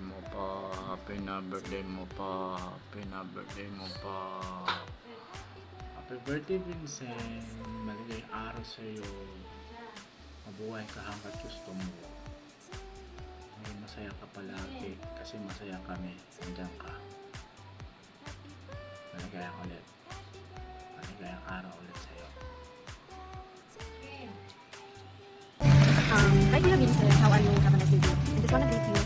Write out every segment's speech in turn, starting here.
mo pa, happy na birthday mo pa, happy na birthday mo pa. Happy birthday, Vincent. Maligay araw sa'yo. Mabuhay ka hanggat gusto mo. Maging masaya ka palagi kasi masaya kami. Nandiyan ka. Maligayang ulit. Maligayang araw ulit sa'yo. Hi dear Vincent, how are you? Have a nice day. I just want to greet you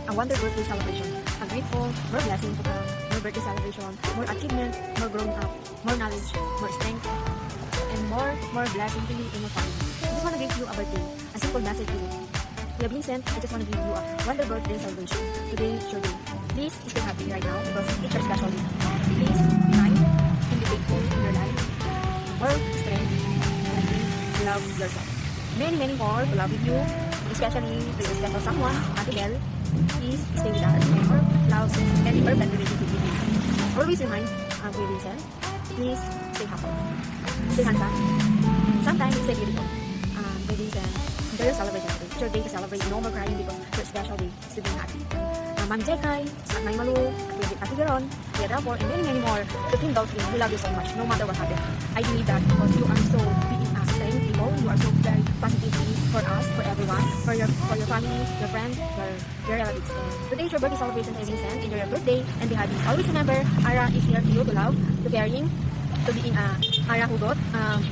a wonderful birthday celebration, a grateful, more blessing to come, more birthday celebration, more achievement, more growing up, more knowledge, more strength, and more blessing to you and your family. I just want to greet you a birthday, a simple message to you. Dear Vincent, I just want to give you a wonderful birthday celebration. Today is your day. Please stay happy right now because it's your special day. Please be kind and be faithful in your life. More strength and love yourself. Many more to love with you, especially to your special someone, Ate Belle. Please stay with us and more love and be perfect relationship with you. Always remind Kuya Vincent, please stay happy, stay handsome, sometimes stay beautiful. Kuya Vincent, enjoy your celebration today. It's your day to celebrate, no more crying because your special day is to be happy. Mami Jekay, at Nay Malu, Ate Garon, Kuya Rapor, and many more. To Team Dolphin, we love you so much, no matter what happens. I believe that because you are so strength people, you are so very positively for us, for everyone, for your family, your friends, your relatives. And today is your birthday celebration, Kuya Vincent. Enjoy your birthday and be happy. Always remember, Ara is here to you, to love, to caring, to being Ara Hugot.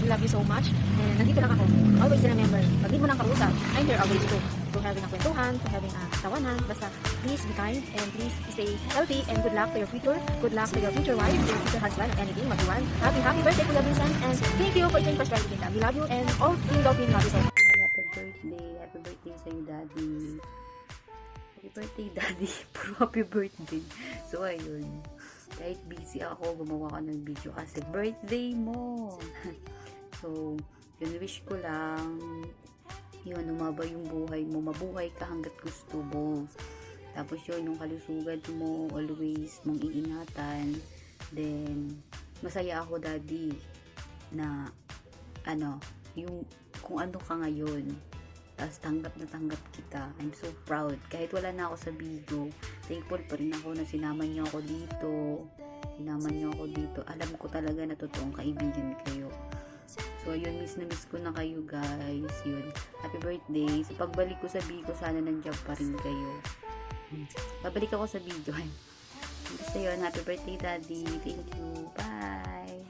We love you so much. And nandito lang ako. Always remember, pag di mo nang kausap, I'm here always too. To having a kwentuhan, to having a tawanan. Basta, please be kind and please stay healthy and good luck to your future. Good luck to your future wife, to your future husband, anything, mag-iwan. Happy birthday, Kuya Vincent. And thank you for staying prosperity with us. We love you and all Team Dolphin love you so much. Happy birthday sa'yo, Daddy. Happy birthday, Daddy. Puro happy birthday. So, ayun. Kahit busy ako, gumawa ka ng video kasi birthday mo. So, yun, wish ko lang, yun, umaba yung buhay mo. Mabuhay ka hanggat gusto mo. Tapos yun, yung kalusugan mo, always mong iingatan. Then, masaya ako, Daddy, na, yung, kung ano ka ngayon. Tapos tanggap na tanggap kita. I'm so proud. Kahit wala na ako sa video, thankful pa rin ako na sinama niyo ako dito. Alam ko talaga na totoong kaibigan kayo. So, ayun, miss na miss ko na kayo, guys. Yun. Happy birthday. Sa pagbalik ko sa Bigo, sana nandiyan pa rin kayo. Babalik ako sa video. Basta yun, happy birthday, Daddy. Thank you. Bye.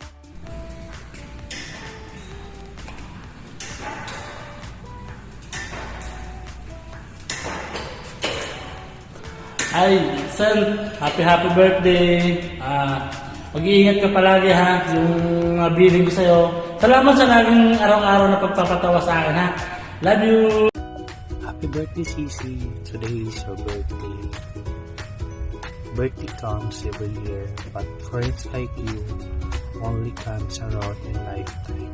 Hi, Vincent. Happy birthday. Mag-iingat ka palagi ha. Yung bilin ko sa'yo. Salamat sa laging araw-araw na pagpapatawa sa akin ha. Love you. Happy birthday, Sisi. Today is your birthday. Birthday comes every year, but friends like you only comes around in lifetime.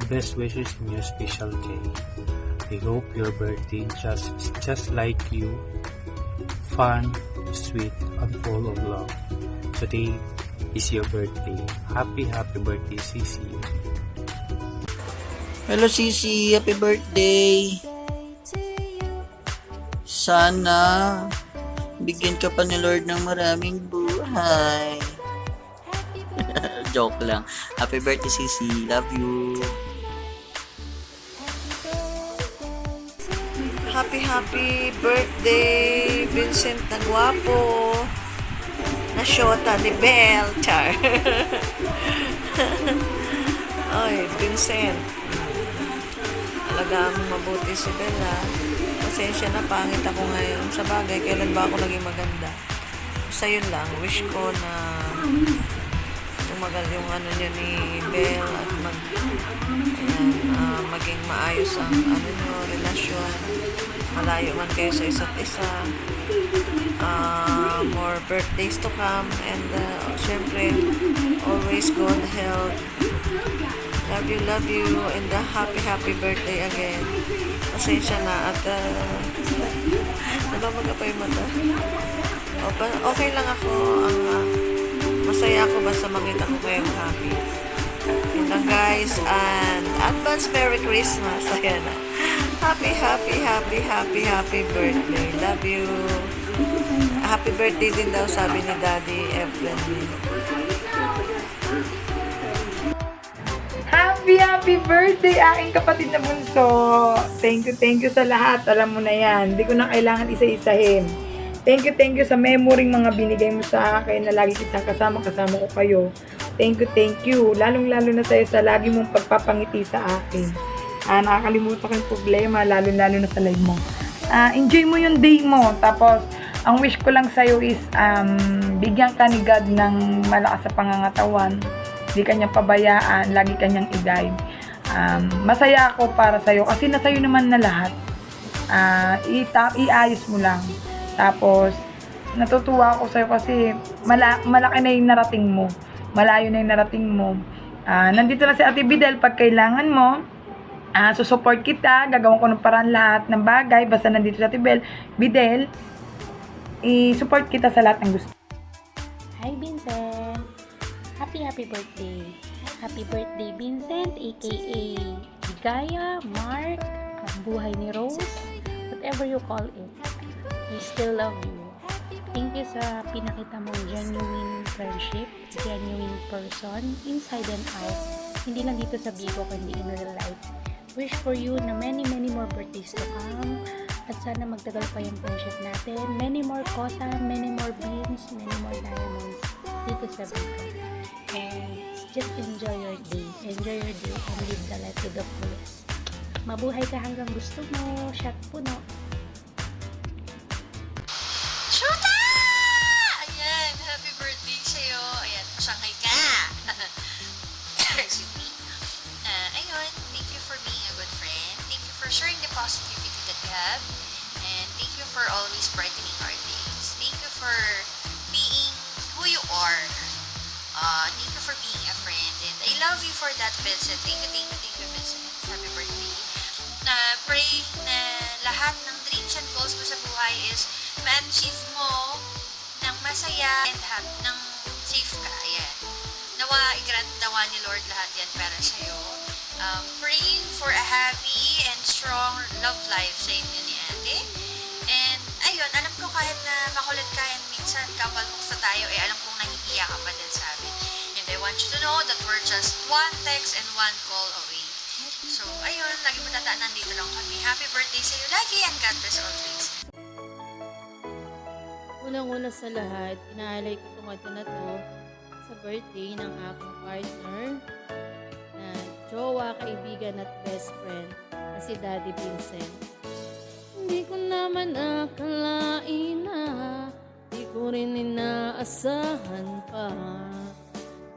Best wishes in your special day. I hope your birthday just like you. Fun, sweet, and full of love. Today is your birthday. Happy birthday, Sisi. Hello Sisi, happy birthday. Sana bigyan ka pa ni Lord ng maraming buhay. Joke lang. Happy birthday Sisi, love you. Happy birthday, Vincent na gwapo. Na syota ni Belle. Char. Ay, Vincent. Alagaan mo mabuti si Bella. Pasensya na, pangit ako ngayon. Sa bagay, kailan ba ako naging maganda? Basta yun lang, wish ko na tumagal yung niya ni Belle at maging maayos ang nyo, relasyon. Malayo man kayo sa isa't isa. More birthdays to come and syempre always good health. Love you and happy birthday again. Pasensya na at nabamaga pa yung mata. Okay lang ako. Masaya ako basta makita ko kayong happy. Yun lang guys, and advance Merry Christmas. Ayan na. Happy birthday. Love you. happy birthday din daw sabi ni Daddy Efren. Happy birthday aking kapatid na bunso. Thank you sa lahat. Alam mo na yan. Hindi ko na kailangan isa-isahin. Thank you sa memory mga binigay mo sa akin na lagi kitang kasama ko kayo. Thank you. Lalong-lalo na sa'yo sa lagi mong pagpapangiti sa akin. Nakakalimutan ko yung problema, lalo-lalo na sa live mo. Enjoy mo yung day mo. Tapos, ang wish ko lang sa'yo is bigyan ka ni God ng malakas sa pangangatawan. Hindi kanyang pabayaan, lagi kanyang i-guide. Masaya ako para sa'yo kasi nasa'yo naman na lahat. Iayos mo lang. Tapos, natutuwa ako sa'yo kasi malaki na yung narating mo. Malayo na yung narating mo. Nandito na si Ate Bidel pag kailangan mo. Susupport kita. Gagawin ko ng paraan lahat ng bagay. Basta nandito si Ate Bidel, i-support kita sa lahat ng gusto. Hi Vincent! Happy birthday! Happy birthday Vincent, aka Ligaya, Mark, ang buhay ni Rose, whatever you call it. We still love you. Thank you sa pinakita mong genuine friendship, genuine person, inside and out. Hindi lang dito sa Bigo, kundi in real life. Wish for you na many more birthdays to come. At sana magtagal pa yung friendship natin. Many more kosa, many more beans, many more diamonds dito sa Bigo. And just enjoy your day. Enjoy your day and live the life to the fullest. Mabuhay ka hanggang gusto mo. Shot puno. Shoota! Ayan, happy birthday sa'yo. Ayan, Shanghai ka. Excuse me. Ayun, thank you for being a good friend. Thank you for sharing the positivity that you have. And thank you for always brightening our days. Thank you for being who you are. Thank you for being a friend. And I love you for that, Vincent. Thank you, Vincent. Happy birthday. Pray na lahat ng dreams and goals mo sa buhay is ma-achieve mo ng masaya and happy, ng safe ka. Ayan. Nawa, i-grant nawa ni Lord lahat yan para sa'yo. Praying for a happy and strong love life sa inyo ni Ate. And, ayun, alam ko kahit na makulit ka and minsan kapalmuksa tayo, alam kong nahihiya ka pa din sa amin. And I want you to know that we're just one text and one call away. So, ayun, lagi mo tataan, nandito lang kami. Happy birthday sa'yo lagi and God bless always. Unang-una sa lahat, inaalay ko itong ato na to sa birthday ng aking partner na jowa, kaibigan at best friend na si Daddy Vincent. Hindi ko naman akalain na, di ko rin inaasahan pa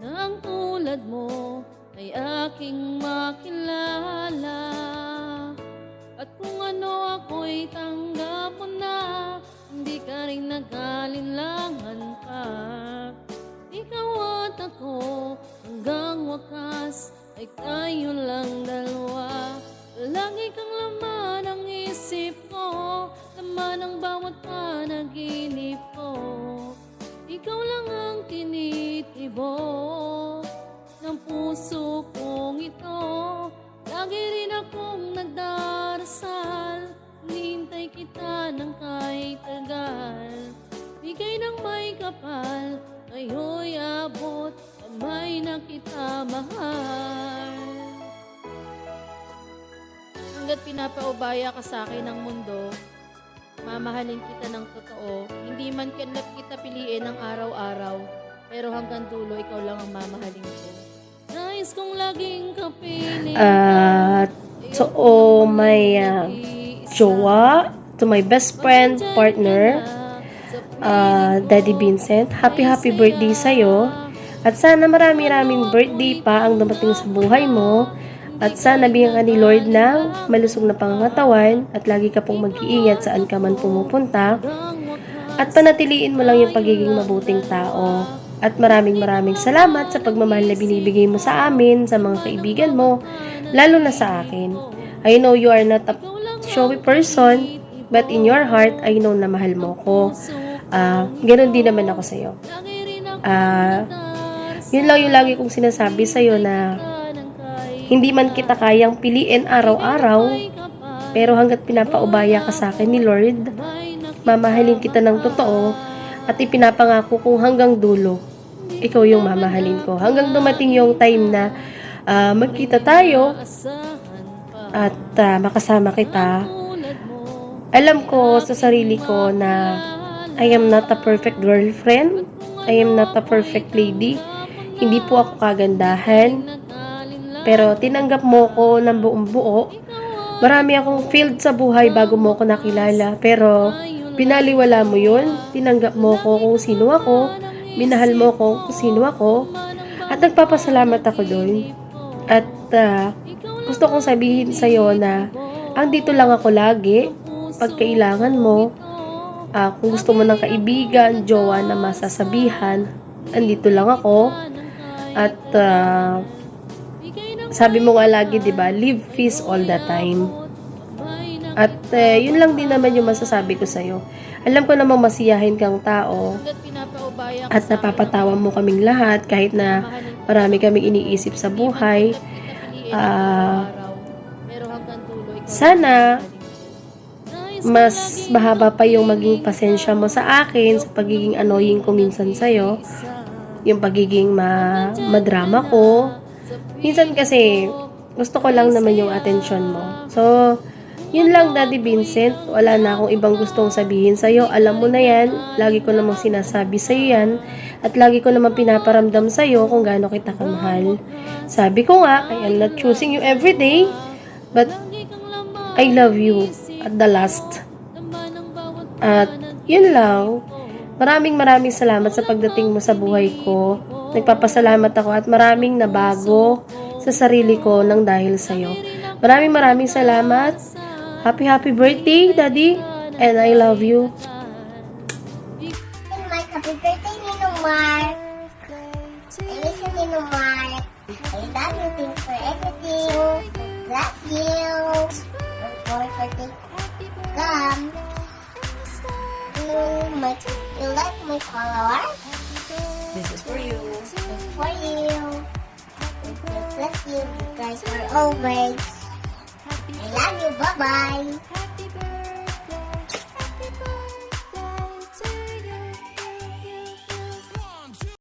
na ang tulad mo ay aking makilala. At kung ano ako'y tanggap mo na, hindi ka rin nag-alinlangan pa. Ikaw at ako hanggang wakas ay tayo lang dalawa. Lagi kang laman ang isip ko, laman ang bawat panaginip ko. Ikaw lang ang tinitibok ng puso kong ito. Lagi rin akong nagdarasal, hinihintay kita ng kahit tagal. Bigay ng may kapal, ngayon'y abot, kamay na kita mahal. Hanggat pinapaubaya ka sa akin ng mundo, mamahalin kita ng totoo. Hindi man kita piliin ng araw-araw, pero hanggang dulo ikaw lang ang mamahalin ko. Nais kong laging kapiling to my jowa, to my best friend, partner, Daddy Vincent, happy birthday sa'yo. At sana marami-raming birthday pa ang dumating sa buhay mo. At sana bigyan ka ni Lord ng malusog na pangangatawan at lagi ka pong mag-iingat saan ka man pumupunta. At panatiliin mo lang yung pagiging mabuting tao. At maraming salamat sa pagmamahal na binibigay mo sa amin, sa mga kaibigan mo, lalo na sa akin. I know you are not a showy person, but in your heart, I know na mahal mo ko. Ganon din naman ako sa'yo. Yun lang yung lagi kong sinasabi sa'yo na hindi man kita kayang piliin araw-araw, pero hanggat pinapaubaya ka sa akin ni Lord, mamahalin kita ng totoo, At ipinapangako kong hanggang dulo, ikaw yung mamahalin ko. Hanggang dumating yung time na magkita tayo at makasama kita. Alam ko sa sarili ko na I am not a perfect girlfriend. I am not a perfect lady. Hindi po ako kagandahan. Pero tinanggap mo ko ng buong buo. Marami akong failed sa buhay bago mo ko nakilala. Pero binaliwala mo yun. Tinanggap mo ko kung sino ako. Minahal mo ko kung sino ako. At nagpapasalamat ako doon. At gusto kong sabihin sa'yo na andito lang ako lagi pag kailangan mo. Kung gusto mo ng kaibigan, jowa na masasabihan, andito lang ako. At sabi mo nga lagi, 'di ba? Live peace all the time. At yun lang din naman yung masasabi ko sa'yo. Alam ko namang masiyahin kang tao at napapatawa mo kaming lahat kahit na marami kaming iniisip sa buhay. Sana mas mahaba pa yung maging pasensya mo sa akin sa pagiging annoying ko minsan sa'yo. Yung pagiging madrama ko. Minsan kasi gusto ko lang naman yung attention mo. So, yun lang, Daddy Vincent. Wala na akong ibang gustong sabihin sa'yo. Alam mo na yan. Lagi ko namang sinasabi sa'yo yan. At lagi ko namang pinaparamdam sa'yo kung gaano kita kamahal. Sabi ko nga, I am not choosing you every day. But, I love you at the last. At, yun lang. Maraming salamat sa pagdating mo sa buhay ko. Nagpapasalamat ako at maraming nabago sa sarili ko nang dahil sa'yo. Maraming salamat. Happy birthday, Daddy. And I love you. Mark, happy birthday, Ninong Mark. I miss you, Ninong Mark. I love you, thanks for everything. Love you. Look forward for the come. You like my color? This is for you. It's for you. God bless you. You guys are always. I love you. Bye-bye.